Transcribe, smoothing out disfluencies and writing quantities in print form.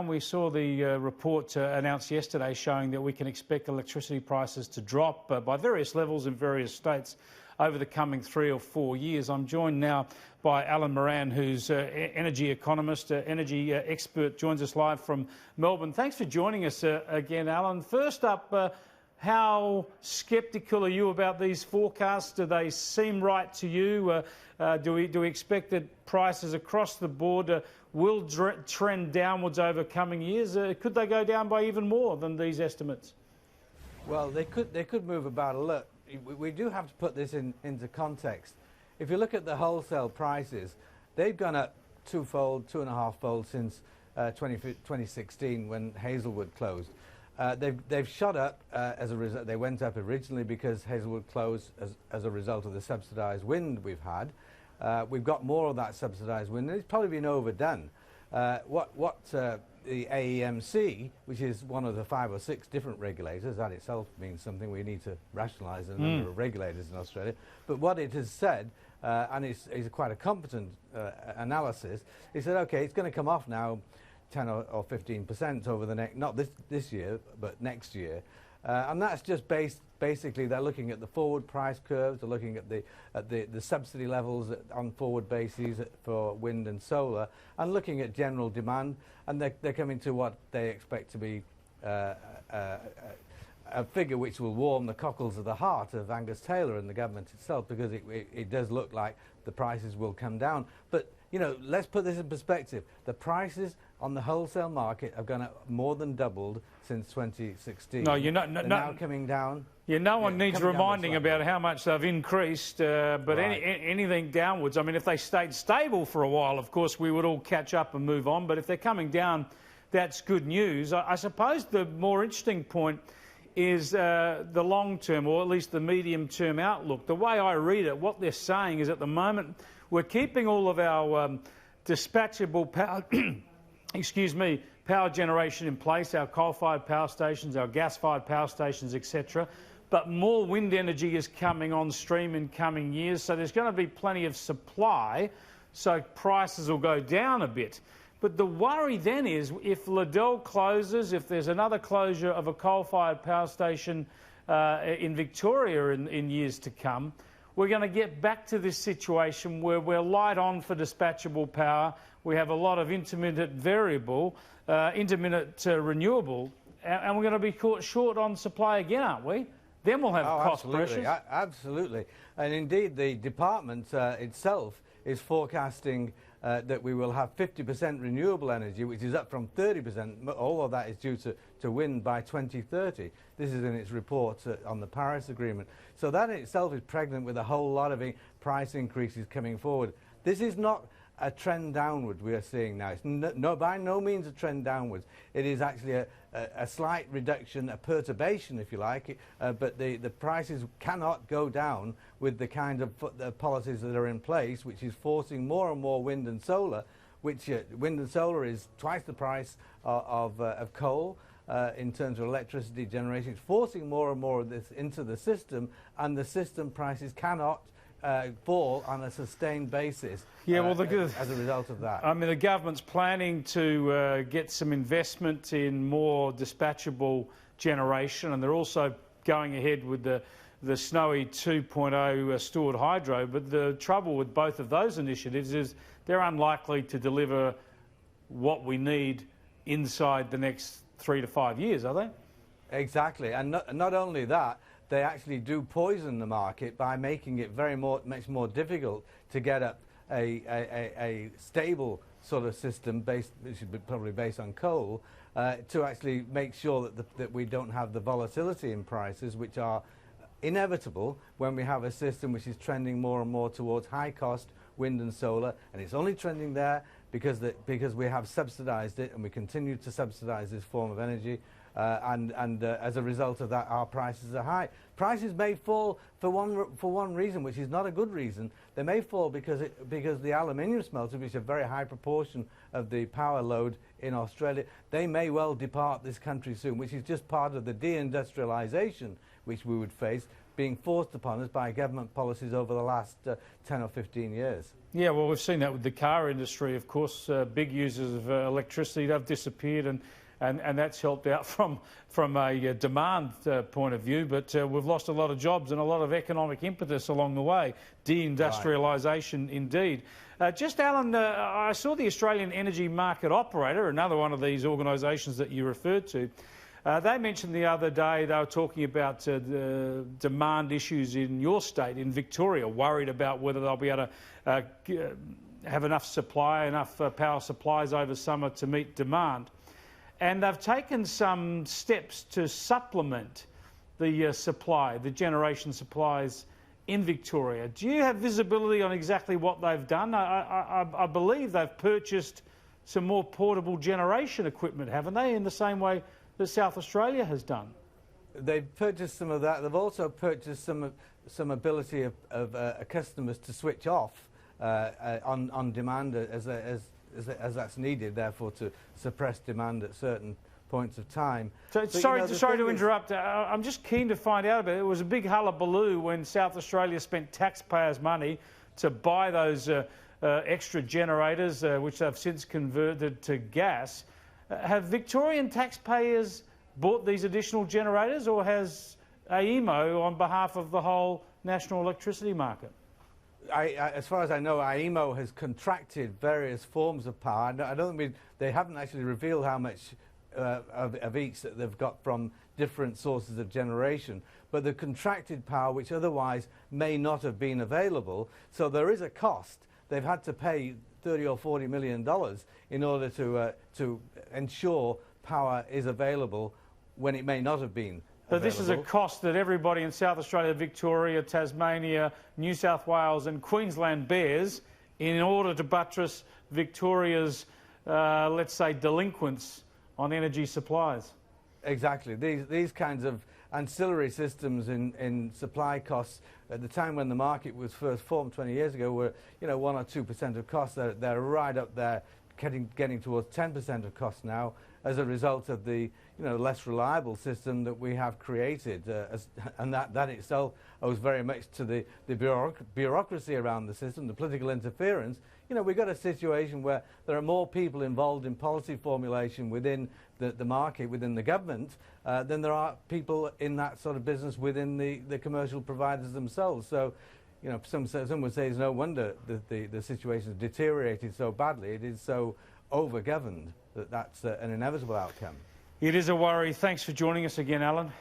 We saw the report announced yesterday showing that we can expect electricity prices to drop by various levels in various states over the coming 3 or 4 years. I'm joined now by Alan Moran, who's energy economist, energy expert, joins us live from Melbourne. Thanks for joining us again, Alan. First up, how sceptical are you about these forecasts? Do they seem right to you? Do we expect that prices across the board will trend downwards over coming years? Could they go down by even more than these estimates? Well, they could move about a lot. We do have to put this into context. If you look at the wholesale prices, they've gone up twofold, 2.5-fold since 2016 when Hazelwood closed. They've shot up as a result. They went up originally because Hazelwood closed as a result of the subsidised wind we've had. We've got more of that subsidised wind, and it's probably been overdone. The AEMC, which is one of the 5 or 6 different regulators, that itself means something. We need to rationalise the number of regulators in Australia. But what it has said, and it's quite a competent analysis, it said, OK, it's going to come off now 10 or 15% over the next, not this year, but next year. And that's just basically they're looking at the forward price curves, they're looking at the subsidy levels on forward bases for wind and solar, and looking at general demand, and they're coming to what they expect to be a figure which will warm the cockles of the heart of Angus Taylor and the government itself, because it does look like the prices will come down. But, you know, let's put this in perspective. The prices on the wholesale market have gone up more than doubled since 2016. No, now coming down. Yeah, no one needs reminding about how much they've increased, but anything downwards. I mean, if they stayed stable for a while, of course, we would all catch up and move on. But if they're coming down, that's good news. I suppose the more interesting point is the long-term, or at least the medium-term outlook. The way I read it, what they're saying is at the moment we're keeping all of our dispatchable power, power generation in place, our coal-fired power stations, our gas-fired power stations, etc. But more wind energy is coming on stream in coming years, so there's going to be plenty of supply, so prices will go down a bit. But the worry then is if Liddell closes, if there's another closure of a coal-fired power station in Victoria in years to come, we're going to get back to this situation where we're light on for dispatchable power. We have a lot of intermittent renewable, and we're going to be caught short on supply again, aren't we? Then we'll have cost pressures. Absolutely. And indeed, the department itself is forecasting that we will have 50% renewable energy, which is up from 30%. All of that is due to wind by 2030. This is in its report on the Paris Agreement. So that in itself is pregnant with a whole lot of price increases coming forward. This is not a trend downward we are seeing now. It's by no means a trend downwards. It is actually a slight reduction, a perturbation, if you like, but the prices cannot go down with the kind of policies that are in place, which is forcing more and more wind and solar, which wind and solar is twice the price of coal in terms of electricity generation. It's forcing more and more of this into the system, and the system prices cannot fall on a sustained basis as a result of that. I mean, the government's planning to get some investment in more dispatchable generation, and they're also going ahead with the Snowy 2.0 stored hydro. But the trouble with both of those initiatives is they're unlikely to deliver what we need inside the next 3 to 5 years, are they? Exactly, and not only that, they actually do poison the market by making it much more difficult to get up a stable sort of system which should be probably based on coal, to actually make sure that we don't have the volatility in prices, which are inevitable when we have a system which is trending more and more towards high-cost wind and solar, and it's only trending there because we have subsidised it, and we continue to subsidise this form of energy. As a result of that, our prices are high. Prices may fall for one reason, which is not a good reason. They may fall because the aluminium smelters, which are a very high proportion of the power load in Australia, they may well depart this country soon, which is just part of the deindustrialisation which we would face, being forced upon us by government policies over the last 10 or 15 years. Yeah, well, we've seen that with the car industry, of course. Big users of electricity, they've disappeared, and that's helped out from a demand point of view. But we've lost a lot of jobs and a lot of economic impetus along the way. Deindustrialisation, indeed. Just, Alan, I saw the Australian Energy Market Operator, another one of these organisations that you referred to. They mentioned the other day they were talking about the demand issues in your state, in Victoria, worried about whether they'll be able to have enough supply, enough power supplies over summer to meet demand. And they've taken some steps to supplement the supply, the generation supplies in Victoria. Do you have visibility on exactly what they've done? I believe they've purchased some more portable generation equipment, haven't they, in the same way that South Australia has done? They've purchased some of that. They've also purchased some ability of customers to switch off on demand as that's needed, therefore to suppress demand at certain points of time. So, sorry to interrupt. I'm just keen to find out about it. It was a big hullabaloo when South Australia spent taxpayers' money to buy those extra generators, which they've since converted to gas. Have Victorian taxpayers bought these additional generators, or has AEMO on behalf of the whole national electricity market? As far as I know, AEMO has contracted various forms of power. I don't think they haven't actually revealed how much of each that they've got from different sources of generation, but the contracted power which otherwise may not have been available. So there is a cost. They've had to pay $30 or $40 million in order to ensure power is available when it may not have been But available. this is a cost that everybody in South Australia, Victoria, Tasmania, New South Wales and Queensland bears in order to buttress Victoria's, let's say, delinquents on energy supplies. Exactly. These kinds of ancillary systems in supply costs at the time when the market was first formed 20 years ago were 1 or 2% of costs. They're right up there, getting towards 10% of costs now as a result of the less reliable system that we have created, and that itself owes very much to the bureaucracy around the system, the political interference. We've got a situation where there are more people involved in policy formulation within the market, within the government, than there are people in that sort of business within the commercial providers themselves. So, some would say it's no wonder that the situation has deteriorated so badly. It is so over-governed that that's an inevitable outcome. It is a worry. Thanks for joining us again, Alan.